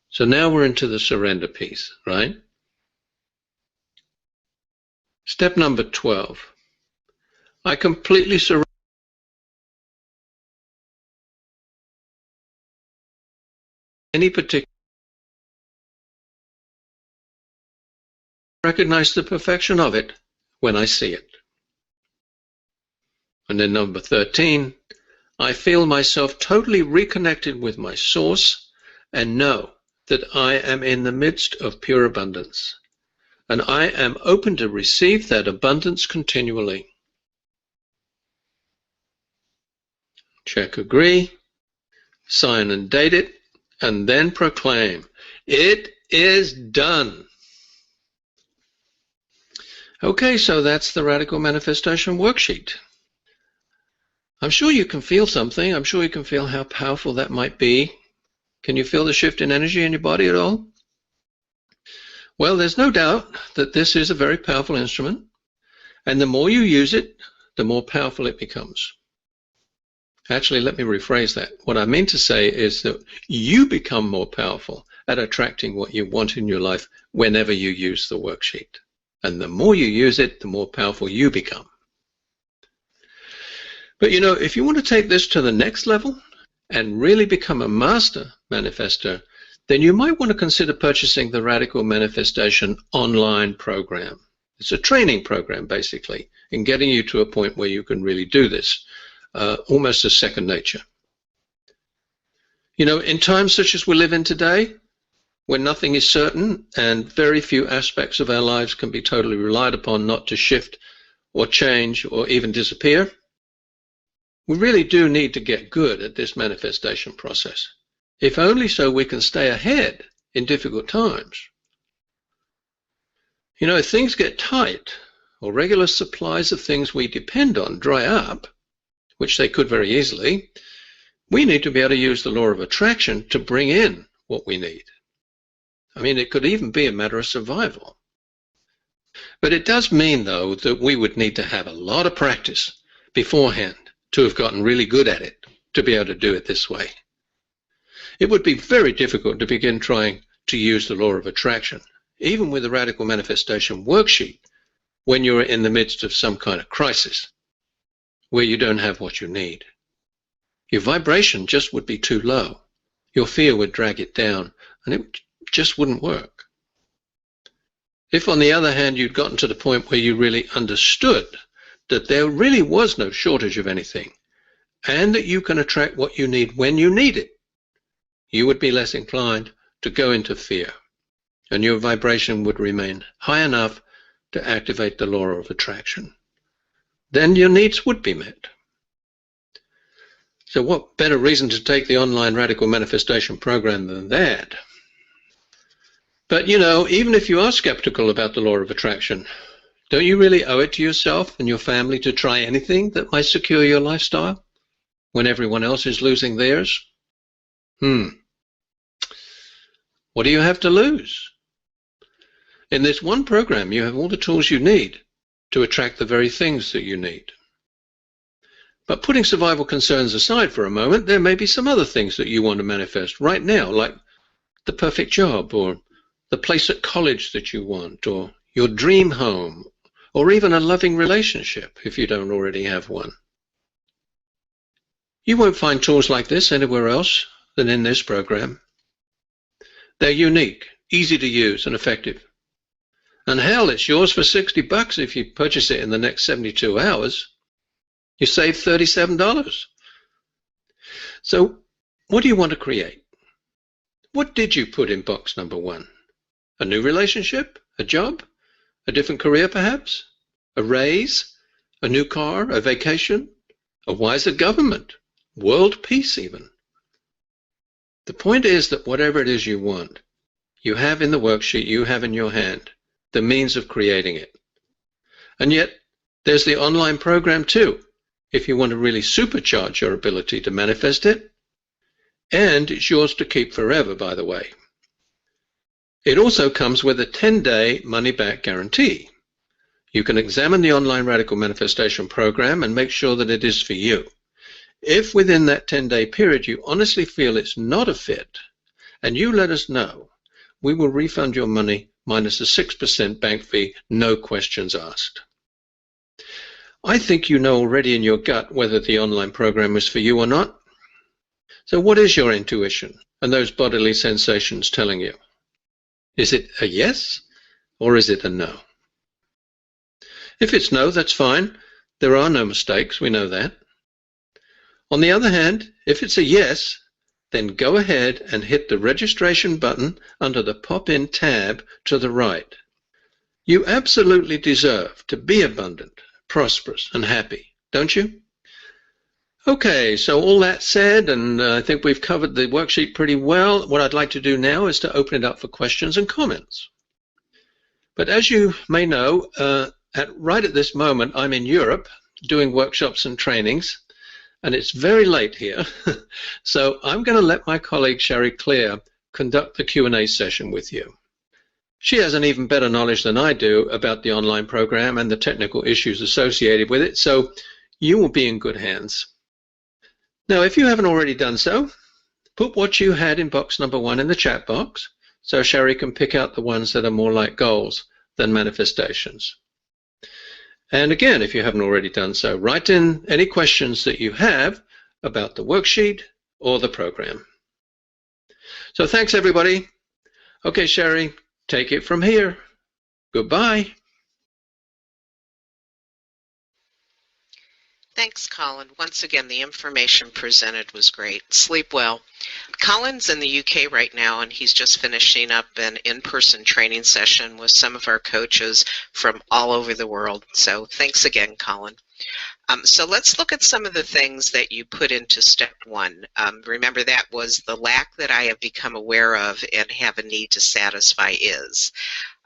So now we're into the surrender piece, right? Step number 12. I completely surrender any particular. Recognize the perfection of it when I see it. And then number 13, I feel myself totally reconnected with my source and know that I am in the midst of pure abundance. And I am open to receive that abundance continually. Check agree, sign and date it, and then proclaim, it is done. Okay, so that's the Radical Manifestation Worksheet. I'm sure you can feel something. I'm sure you can feel how powerful that might be. Can you feel the shift in energy in your body at all? Well, there's no doubt that this is a very powerful instrument, and the more you use it, the more powerful it becomes. Actually, let me rephrase that. What I mean to say is that you become more powerful at attracting what you want in your life whenever you use the worksheet. And the more you use it, the more powerful you become. But you know, if you want to take this to the next level and really become a master manifestor, then you might want to consider purchasing the Radical Manifestation online program. It's a training program, basically, in getting you to a point where you can really do this, almost as second nature. You know, in times such as we live in today, when nothing is certain and very few aspects of our lives can be totally relied upon not to shift or change or even disappear, we really do need to get good at this manifestation process, if only so we can stay ahead in difficult times. You know, if things get tight or regular supplies of things we depend on dry up, which they could very easily, we need to be able to use the law of attraction to bring in what we need. I mean, it could even be a matter of survival. But it does mean, though, that we would need to have a lot of practice beforehand to have gotten really good at it, to be able to do it this way. It would be very difficult to begin trying to use the law of attraction, even with the Radical Manifestation Worksheet, when you're in the midst of some kind of crisis, where you don't have what you need. Your vibration just would be too low. Your fear would drag it down, and it just wouldn't work. If, on the other hand, you'd gotten to the point where you really understood that there really was no shortage of anything, and that you can attract what you need when you need it, you would be less inclined to go into fear, and your vibration would remain high enough to activate the law of attraction. Then your needs would be met. So what better reason to take the online Radical Manifestation program than that? But you know, even if you are skeptical about the law of attraction, don't you really owe it to yourself and your family to try anything that might secure your lifestyle when everyone else is losing theirs? What do you have to lose? In this one program, you have all the tools you need to attract the very things that you need. But putting survival concerns aside for a moment, there may be some other things that you want to manifest right now, like the perfect job, or the place at college that you want, or your dream home, or even a loving relationship if you don't already have one. You won't find tools like this anywhere else than in this program. They're unique, easy to use, and effective. And hell, it's yours for $60 if you purchase it in the next 72 hours. You save $37. So what do you want to create? What did you put in box number 1? A new relationship? A job? A different career, perhaps? A raise? A new car? A vacation? A wiser government? World peace, even? The point is that whatever it is you want, you have in the worksheet, you have in your hand the means of creating it. And yet, there's the online program too, if you want to really supercharge your ability to manifest it. And it's yours to keep forever, by the way. It also comes with a 10-day money-back guarantee. You can examine the online Radical Manifestation program and make sure that it is for you. If within that 10-day period you honestly feel it's not a fit, and you let us know, we will refund your money minus a 6% bank fee, no questions asked. I think you know already in your gut whether the online program is for you or not. So what is your intuition and those bodily sensations telling you? Is it a yes or is it a no? If it's no, that's fine. There are no mistakes, we know that. On the other hand, if it's a yes, then go ahead and hit the registration button under the pop-in tab to the right. You absolutely deserve to be abundant, prosperous, and happy, don't you? Okay, so all that said, and I think we've covered the worksheet pretty well, what I'd like to do now is to open it up for questions and comments. But as you may know, right at this moment, I'm in Europe doing workshops and trainings, and it's very late here. So I'm going to let my colleague Sherry Clear conduct the Q&A session with you. She has an even better knowledge than I do about the online program and the technical issues associated with it, so you will be in good hands. Now, if you haven't already done so, put what you had in box number 1 in the chat box, so Sherry can pick out the ones that are more like goals than manifestations. And again, if you haven't already done so, write in any questions that you have about the worksheet or the program. So thanks, everybody. Okay, Sherry, take it from here. Goodbye. Thanks, Colin. Once again, the information presented was great. Sleep well. Colin's in the UK right now, and he's just finishing up an in-person training session with some of our coaches from all over the world. So thanks again, Colin. So let's look at some of the things that you put into step 1. Remember, that was the lack that I have become aware of and have a need to satisfy is.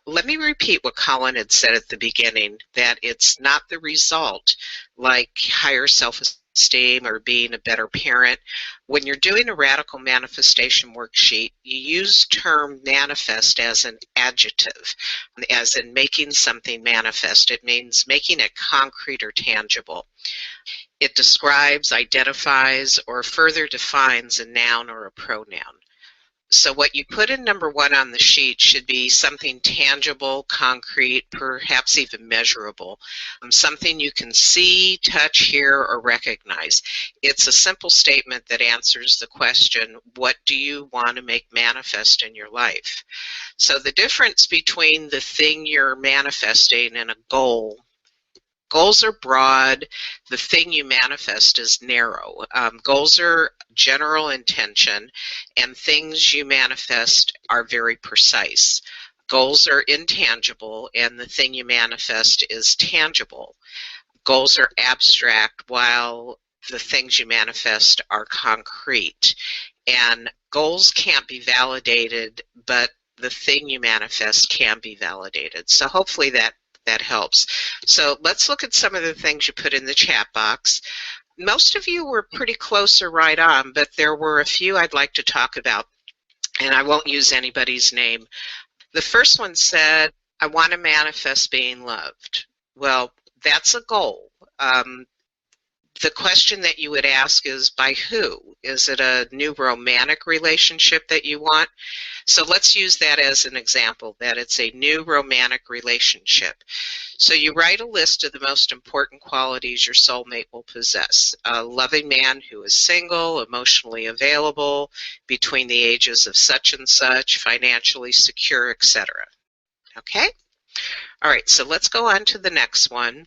Let me repeat what Colin had said at the beginning, that it's not the result, like higher self-esteem or being a better parent. When you're doing a radical manifestation worksheet, you use term manifest as an adjective, as in making something manifest. It means making it concrete or tangible. It describes, identifies, or further defines a noun or a pronoun. So what you put in number 1 on the sheet should be something tangible, concrete, perhaps even measurable, something you can see, touch, hear, or recognize. It's a simple statement that answers the question, what do you want to make manifest in your life? So the difference between the thing you're manifesting and a goal. Goals are broad. The thing you manifest is narrow. Goals are general intention, and things you manifest are very precise. Goals are intangible, and the thing you manifest is tangible. Goals are abstract, while the things you manifest are concrete. And goals can't be validated, but the thing you manifest can be validated. So hopefully that helps. So let's look at some of the things you put in the chat box. Most of you were pretty close or right on, but there were a few I'd like to talk about, and I won't use anybody's name. The first one said, I want to manifest being loved. Well, that's a goal. The question that you would ask is, by who? Is it a new romantic relationship that you want? So let's use that as an example, that it's a new romantic relationship. So you write a list of the most important qualities your soulmate will possess. A loving man who is single, emotionally available, between the ages of such and such, financially secure, etc. Okay? All right, so let's go on to the next one.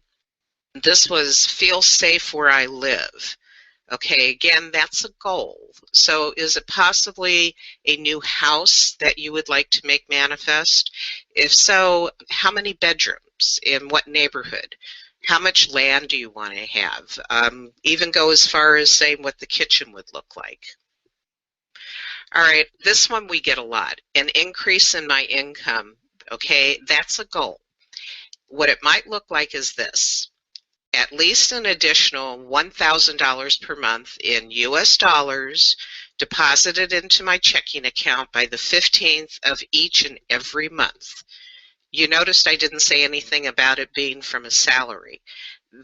This was feel safe where I live. Okay, again, that's a goal. So is it possibly a new house that you would like to make manifest? If so, how many bedrooms? In what neighborhood? How much land do you want to have? Even go as far as saying what the kitchen would look like. All right, this one we get a lot. An increase in my income. Okay, that's a goal. What it might look like is this. At least an additional $1,000 per month in US dollars deposited into my checking account by the 15th of each and every month. You noticed I didn't say anything about it being from a salary.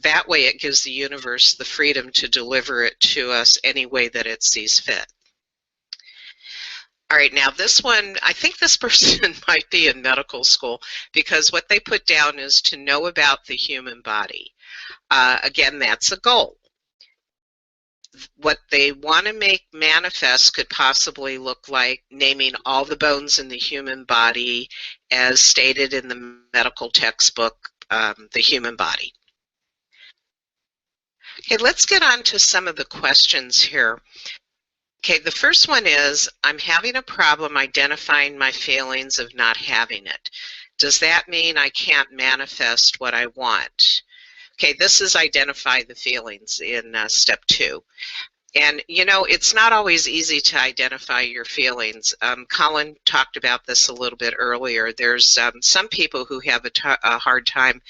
That way it gives the universe the freedom to deliver it to us any way that it sees fit. All right, now this one, I think this person might be in medical school, because what they put down is to know about the human body. Again, that's a goal. What they want to make manifest could possibly look like naming all the bones in the human body as stated in the medical textbook, The Human Body. Okay, let's get on to some of the questions here. Okay, the first one is, I'm having a problem identifying my feelings of not having it. Does that mean I can't manifest what I want? Okay, this is identify the feelings in step 2. And it's not always easy to identify your feelings. Colin talked about this a little bit earlier. There's some people who have a hard time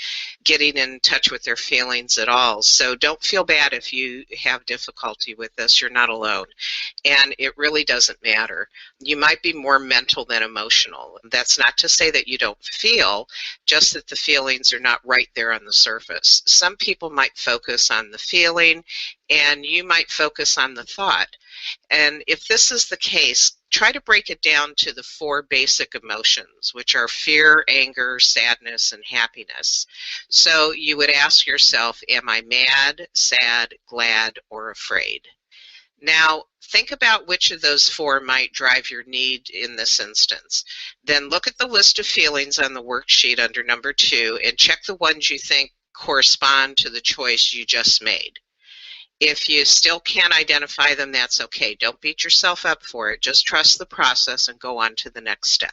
getting in touch with their feelings at all. So don't feel bad if you have difficulty with this. You're not alone. And it really doesn't matter. You might be more mental than emotional. That's not to say that you don't feel, just that the feelings are not right there on the surface. Some people might focus on the feeling, and you might focus on the thought. And if this is the case, try to break it down to the 4 basic emotions, which are fear, anger, sadness, and happiness. So you would ask yourself, am I mad, sad, glad, or afraid? Now, think about which of those 4 might drive your need in this instance. Then look at the list of feelings on the worksheet under number 2 and check the ones you think correspond to the choice you just made. If you still can't identify them, that's okay. Don't beat yourself up for it. Just trust the process and go on to the next step.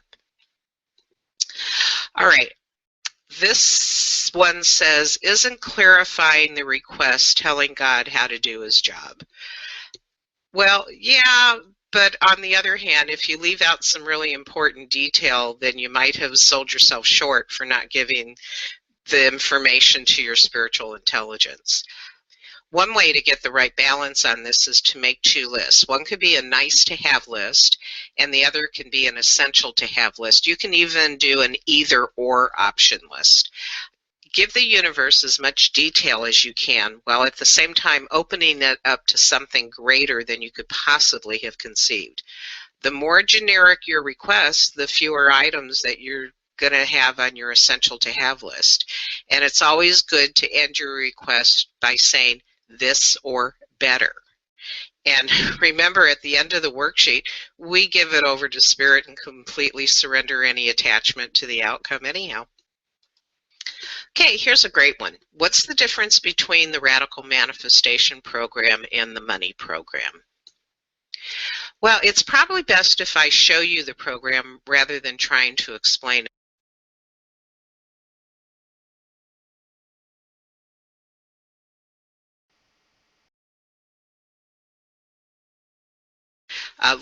All right. This one says, isn't clarifying the request telling God how to do his job? Well, yeah, but on the other hand, if you leave out some really important detail, then you might have sold yourself short for not giving the information to your spiritual intelligence. One way to get the right balance on this is to make 2 lists. One could be a nice to have list, and the other can be an essential to have list. You can even do an either or option list. Give the universe as much detail as you can, while at the same time opening it up to something greater than you could possibly have conceived. The more generic your request, the fewer items that you're going to have on your essential to have list. And it's always good to end your request by saying this or better. And remember, at the end of the worksheet, we give it over to Spirit and completely surrender any attachment to the outcome anyhow. Okay, here's a great one. What's the difference between the Radical Manifestation Program and the Money Program? Well, it's probably best if I show you the program rather than trying to explain it.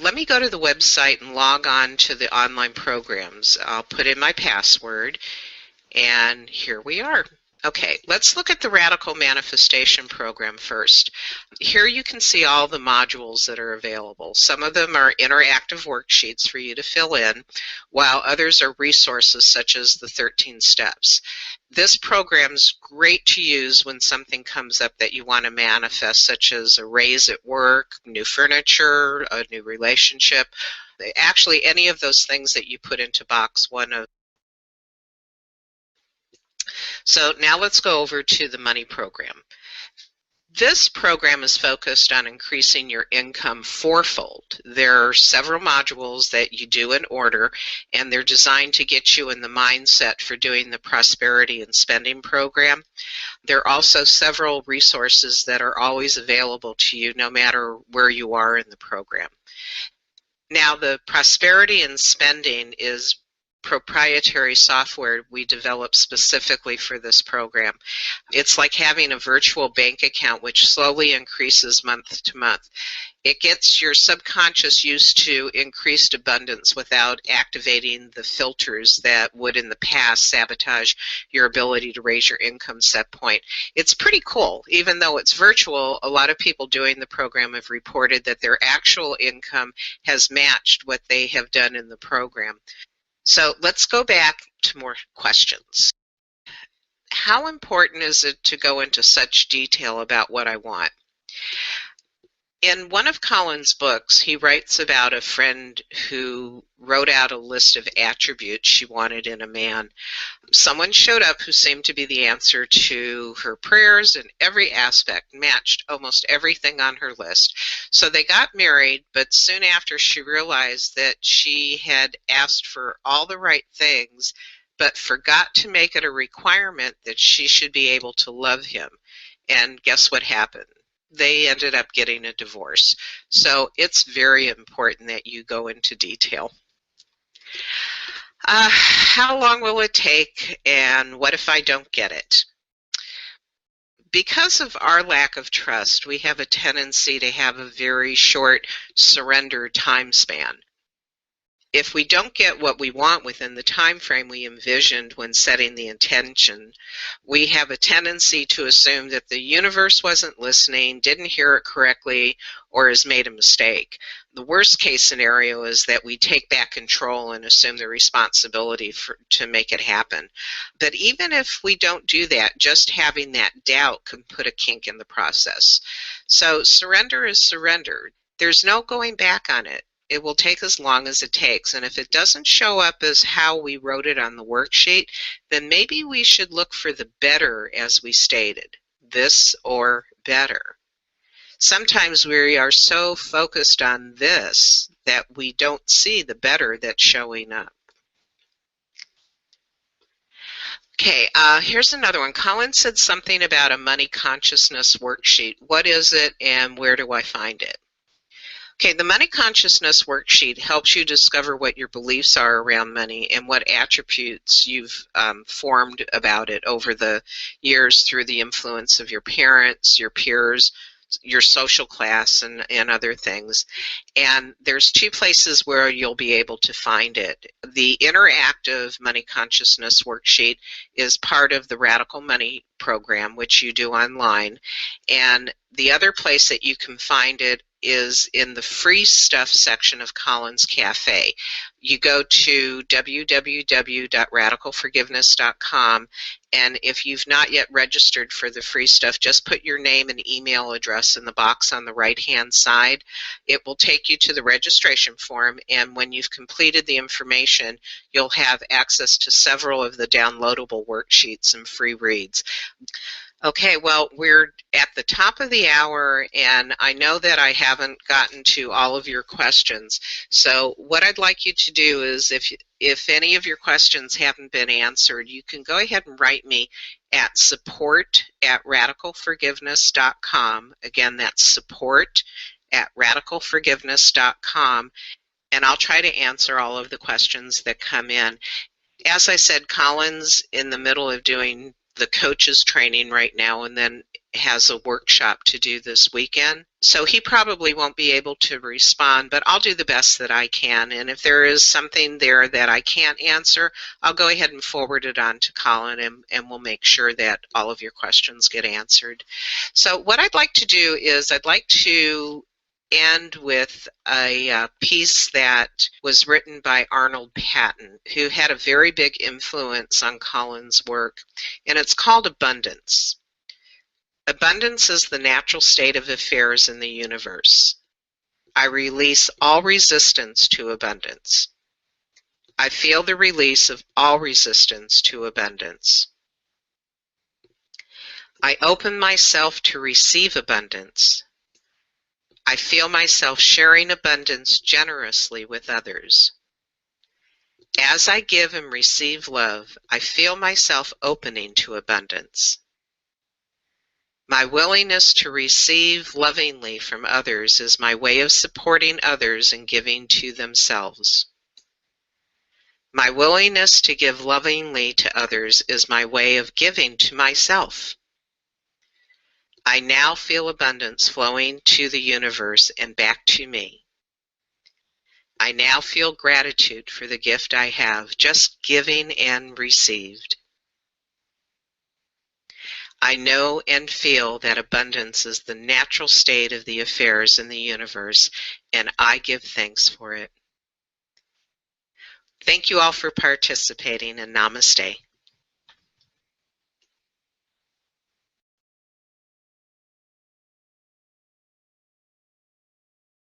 Let me go to the website and log on to the online programs. I'll put in my password, and here we are. Okay, let's look at the Radical Manifestation Program first. Here you can see all the modules that are available. Some of them are interactive worksheets for you to fill in, while others are resources such as the 13 steps. This program's great to use when something comes up that you want to manifest, such as a raise at work, new furniture, a new relationship. Actually, any of those things that you put into box 1 of. So now let's go over to the money program. This program is focused on increasing your income 4-fold. There are several modules that you do in order, and they're designed to get you in the mindset for doing the prosperity and spending program. There are also several resources that are always available to you no matter where you are in the program. Now, the prosperity and spending is proprietary software we developed specifically for this program. It's like having a virtual bank account which slowly increases month to month. It gets your subconscious used to increased abundance without activating the filters that would in the past sabotage your ability to raise your income set point. It's pretty cool. Even though it's virtual, a lot of people doing the program have reported that their actual income has matched what they have done in the program. So let's go back to more questions. How important is it to go into such detail about what I want? In one of Colin's books, he writes about a friend who wrote out a list of attributes she wanted in a man. Someone showed up who seemed to be the answer to her prayers in every aspect, matched almost everything on her list. So they got married, but soon after she realized that she had asked for all the right things, but forgot to make it a requirement that she should be able to love him. And guess what happened? They ended up getting a divorce. So it's very important that you go into detail. How long will it take, and what if I don't get it? because of our lack of trust, we have a tendency to have a very short surrender time span. If we don't get what we want within the time frame we envisioned when setting the intention, we have a tendency to assume that the universe wasn't listening, didn't hear it correctly, or has made a mistake. The worst case scenario is that we take back control and assume the responsibility to make it happen. But even if we don't do that, just having that doubt can put a kink in the process. So surrender is surrender. There's no going back on it. It will take as long as it takes. And if it doesn't show up as how we wrote it on the worksheet, then maybe we should look for the better as we stated, this or better. Sometimes we are so focused on this that we don't see the better that's showing up. Okay, here's another one. Colin said something about a money consciousness worksheet. What is it and where do I find it? Okay, the Money Consciousness Worksheet helps you discover what your beliefs are around money and what attributes you've formed about it over the years through the influence of your parents, your peers, your social class, and other things. And there's two places where you'll be able to find it. The interactive Money Consciousness Worksheet is part of the Radical Money program, which you do online. And the other place that you can find it is in the free stuff section of Colin's Cafe. You go to www.radicalforgiveness.com, and if you've not yet registered for the free stuff, just put your name and email address in the box on the right-hand side. It will take you to the registration form, and when you've completed the information, you'll have access to several of the downloadable worksheets and free reads. Okay, well, we're at the top of the hour, and I know that I haven't gotten to all of your questions. So what I'd like you to do is, if any of your questions haven't been answered, you can go ahead and write me at support@radicalforgiveness.com. Again, that's support@radicalforgiveness.com, and I'll try to answer all of the questions that come in. As I said, Colin's in the middle of doing the coaches training right now and then has a workshop to do this weekend. So he probably won't be able to respond, but I'll do the best that I can. And if there is something there that I can't answer, I'll go ahead and forward it on to Colin, and we'll make sure that all of your questions get answered. So what I'd like to do is I'd like to end with a piece that was written by Arnold Patton, who had a very big influence on Colin's work, and it's called Abundance. Abundance is the natural state of affairs in the universe. I release all resistance to abundance. I feel the release of all resistance to abundance. I open myself to receive abundance. I feel myself sharing abundance generously with others. As I give and receive love, I feel myself opening to abundance. My willingness to receive lovingly from others is my way of supporting others and giving to themselves. My willingness to give lovingly to others is my way of giving to myself. I now feel abundance flowing to the universe and back to me. I now feel gratitude for the gift I have, just giving and received. I know and feel that abundance is the natural state of the affairs in the universe, and I give thanks for it. Thank you all for participating, and namaste.